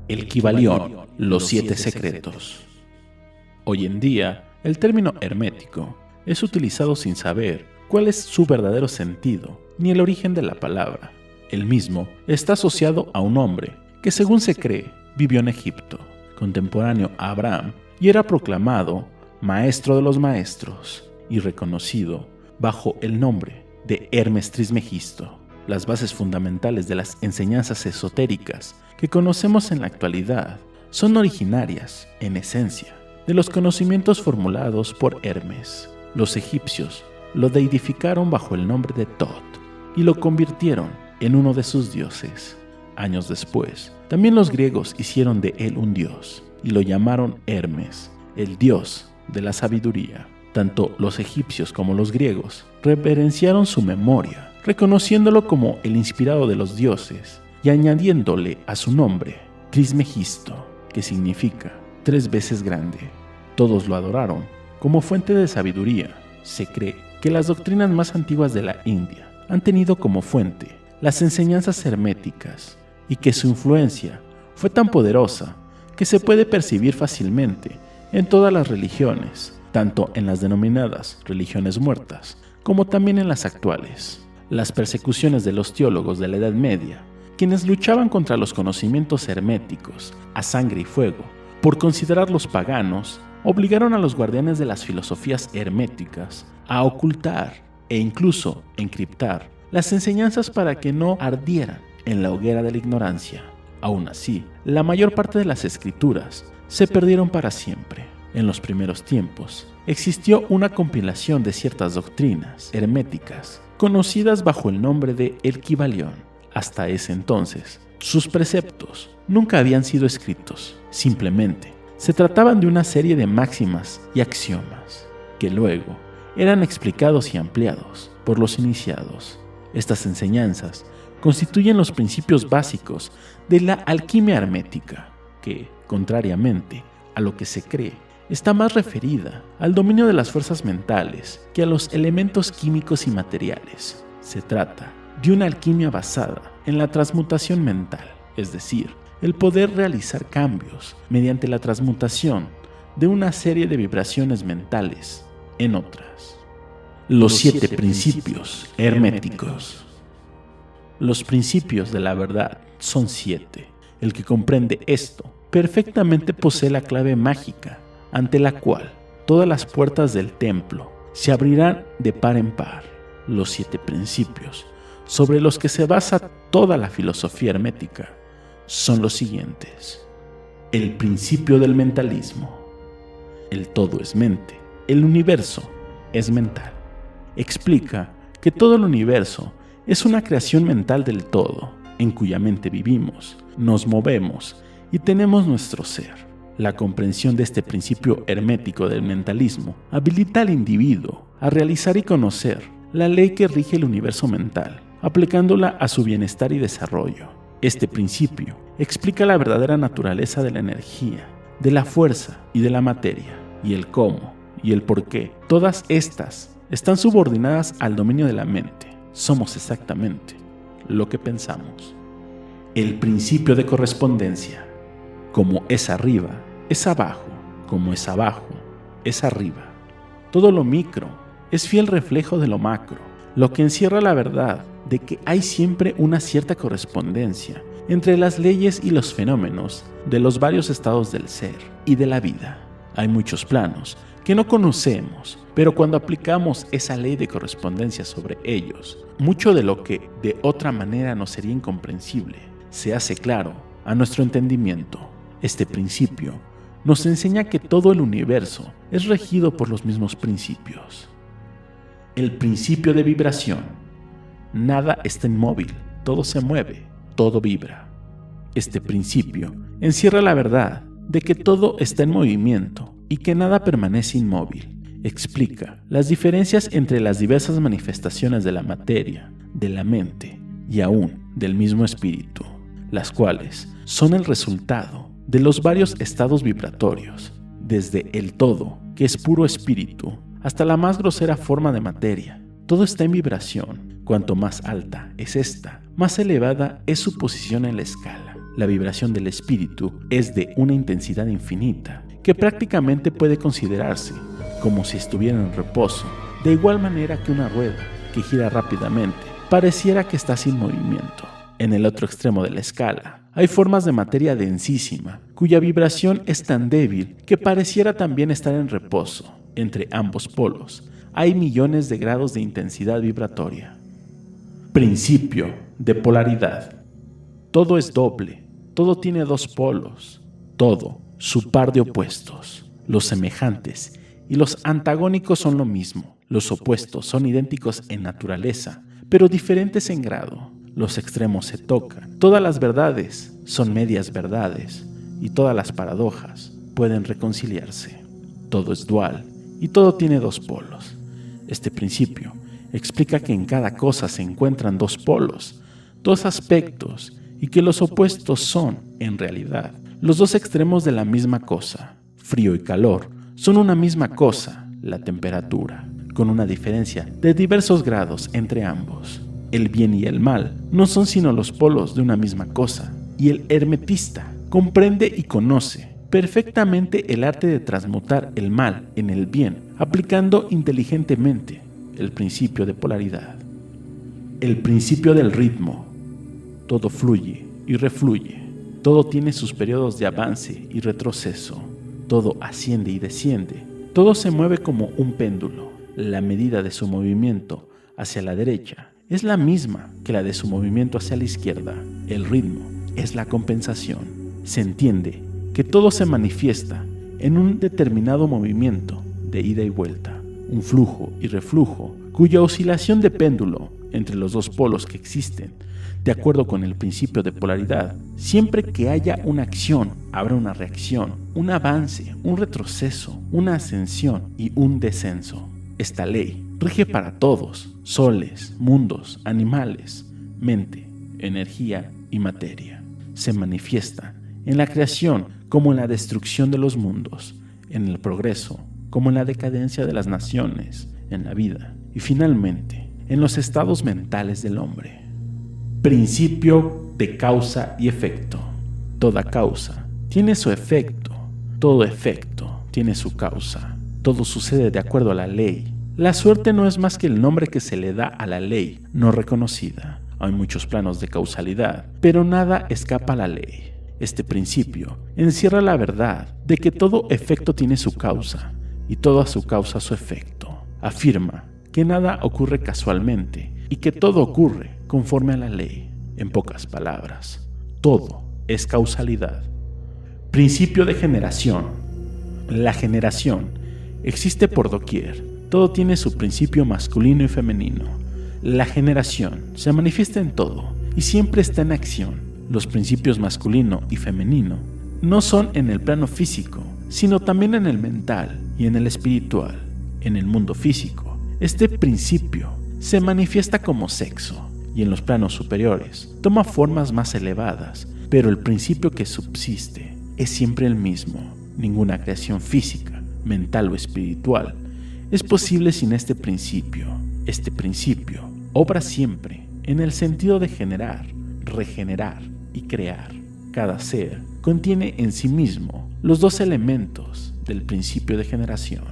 El Kybalión, los 7 secretos. Hoy en día, el término hermético es utilizado sin saber cuál es su verdadero sentido ni el origen de la palabra. El mismo está asociado a un hombre que, según se cree, vivió en Egipto, contemporáneo a Abraham, y era proclamado maestro de los maestros y reconocido bajo el nombre de Hermes Trismegisto. Las bases fundamentales de las enseñanzas esotéricas que conocemos en la actualidad son originarias, en esencia, de los conocimientos formulados por Hermes. Los egipcios lo deidificaron bajo el nombre de Tot y lo convirtieron en uno de sus dioses. Años después, también los griegos hicieron de él un dios y lo llamaron Hermes, el dios de la sabiduría. Tanto los egipcios como los griegos reverenciaron su memoria, reconociéndolo como el inspirado de los dioses y añadiéndole a su nombre Trismegisto, que significa 3 veces grande. Todos lo adoraron como fuente de sabiduría. Se cree que las doctrinas más antiguas de la India han tenido como fuente las enseñanzas herméticas y que su influencia fue tan poderosa que se puede percibir fácilmente en todas las religiones, tanto en las denominadas religiones muertas como también en las actuales. Las persecuciones de los teólogos de la Edad Media, quienes luchaban contra los conocimientos herméticos a sangre y fuego por considerarlos paganos, obligaron a los guardianes de las filosofías herméticas a ocultar e incluso encriptar las enseñanzas para que no ardieran en la hoguera de la ignorancia. Aún así, la mayor parte de las escrituras se perdieron para siempre. En los primeros tiempos, existió una compilación de ciertas doctrinas herméticas conocidas bajo el nombre de El Kybalión. Hasta ese entonces, sus preceptos nunca habían sido escritos, simplemente se trataban de una serie de máximas y axiomas, que luego eran explicados y ampliados por los iniciados. Estas enseñanzas constituyen los principios básicos de la alquimia hermética, que, contrariamente a lo que se cree, está más referida al dominio de las fuerzas mentales que a los elementos químicos y materiales. Se trata de una alquimia basada en la transmutación mental, es decir, el poder realizar cambios mediante la transmutación de una serie de vibraciones mentales en otras. Los 7 principios herméticos. Los principios de la verdad son 7. El que comprende esto perfectamente posee la clave mágica ante la cual todas las puertas del templo se abrirán de par en par. Los 7 principios sobre los que se basa toda la filosofía hermética son los siguientes. El principio del mentalismo. El todo es mente, el universo es mental. Explica que todo el universo es una creación mental del todo, en cuya mente vivimos, nos movemos y tenemos nuestro ser. La comprensión de este principio hermético del mentalismo habilita al individuo a realizar y conocer la ley que rige el universo mental, aplicándola a su bienestar y desarrollo. Este principio explica la verdadera naturaleza de la energía, de la fuerza y de la materia, y el cómo y el por qué. Todas estas están subordinadas al dominio de la mente. Somos exactamente lo que pensamos. El principio de correspondencia. Como es arriba, es abajo. Como es abajo, es arriba. Todo lo micro es fiel reflejo de lo macro, lo que encierra la verdad de que hay siempre una cierta correspondencia entre las leyes y los fenómenos de los varios estados del ser y de la vida. Hay muchos planos que no conocemos, pero cuando aplicamos esa ley de correspondencia sobre ellos, mucho de lo que de otra manera nos sería incomprensible se hace claro a nuestro entendimiento. Este principio nos enseña que todo el universo es regido por los mismos principios. El principio de vibración. Nada está inmóvil, todo se mueve, todo vibra. Este principio encierra la verdad de que todo está en movimiento y que nada permanece inmóvil. Explica las diferencias entre las diversas manifestaciones de la materia, de la mente y aún del mismo espíritu, las cuales son el resultado de los varios estados vibratorios, desde el todo, que es puro espíritu, hasta la más grosera forma de materia. Todo está en vibración. Cuanto más alta es esta, más elevada es su posición en la escala. La vibración del espíritu es de una intensidad infinita, que prácticamente puede considerarse como si estuviera en reposo, de igual manera que una rueda que gira rápidamente pareciera que está sin movimiento. En el otro extremo de la escala, hay formas de materia densísima, cuya vibración es tan débil que pareciera también estar en reposo. Entre ambos polos, hay millones de grados de intensidad vibratoria. Principio de polaridad. Todo es doble, todo tiene dos polos, todo su par de opuestos. Los semejantes y los antagónicos son lo mismo. Los opuestos son idénticos en naturaleza, pero diferentes en grado. Los extremos se tocan. Todas las verdades son medias verdades y todas las paradojas pueden reconciliarse. Todo es dual y todo tiene dos polos. Este principio explica que en cada cosa se encuentran dos polos, dos aspectos, y que los opuestos son, en realidad, los dos extremos de la misma cosa. Frío y calor son una misma cosa, la temperatura, con una diferencia de diversos grados entre ambos. El bien y el mal no son sino los polos de una misma cosa, y el hermetista comprende y conoce perfectamente el arte de transmutar el mal en el bien, aplicando inteligentemente el principio de polaridad. El principio del ritmo. Todo fluye y refluye, todo tiene sus periodos de avance y retroceso, todo asciende y desciende, todo se mueve como un péndulo. La medida de su movimiento hacia la derecha es la misma que la de su movimiento hacia la izquierda. El ritmo es la compensación. Se entiende que todo se manifiesta en un determinado movimiento de ida y vuelta, un flujo y reflujo cuya oscilación de péndulo entre los dos polos que existen, de acuerdo con el principio de polaridad. Siempre que haya una acción, habrá una reacción, un avance, un retroceso, una ascensión y un descenso. Esta ley rige para todos: soles, mundos, animales, mente, energía y materia. Se manifiesta en la creación como en la destrucción de los mundos, en el progreso como en la decadencia de las naciones, en la vida y finalmente en los estados mentales del hombre. Principio de causa y efecto. Toda causa tiene su efecto, todo efecto tiene su causa. Todo sucede de acuerdo a la ley. La suerte no es más que el nombre que se le da a la ley no reconocida. Hay muchos planos de causalidad, pero nada escapa a la ley. Este principio encierra la verdad de que todo efecto tiene su causa y toda su causa su efecto. Afirma que nada ocurre casualmente y que todo ocurre conforme a la ley. En pocas palabras, todo es causalidad. Principio de generación. La generación existe por doquier. Todo tiene su principio masculino y femenino. La generación se manifiesta en todo y siempre está en acción. Los principios masculino y femenino no son en el plano físico, sino también en el mental y en el espiritual. En el mundo físico, este principio se manifiesta como sexo, y en los planos superiores toma formas más elevadas, pero el principio que subsiste es siempre el mismo. Ninguna creación física, mental o espiritual es posible sin este principio. Este principio obra siempre en el sentido de generar, regenerar y crear. Cada ser contiene en sí mismo los dos elementos del principio de generación.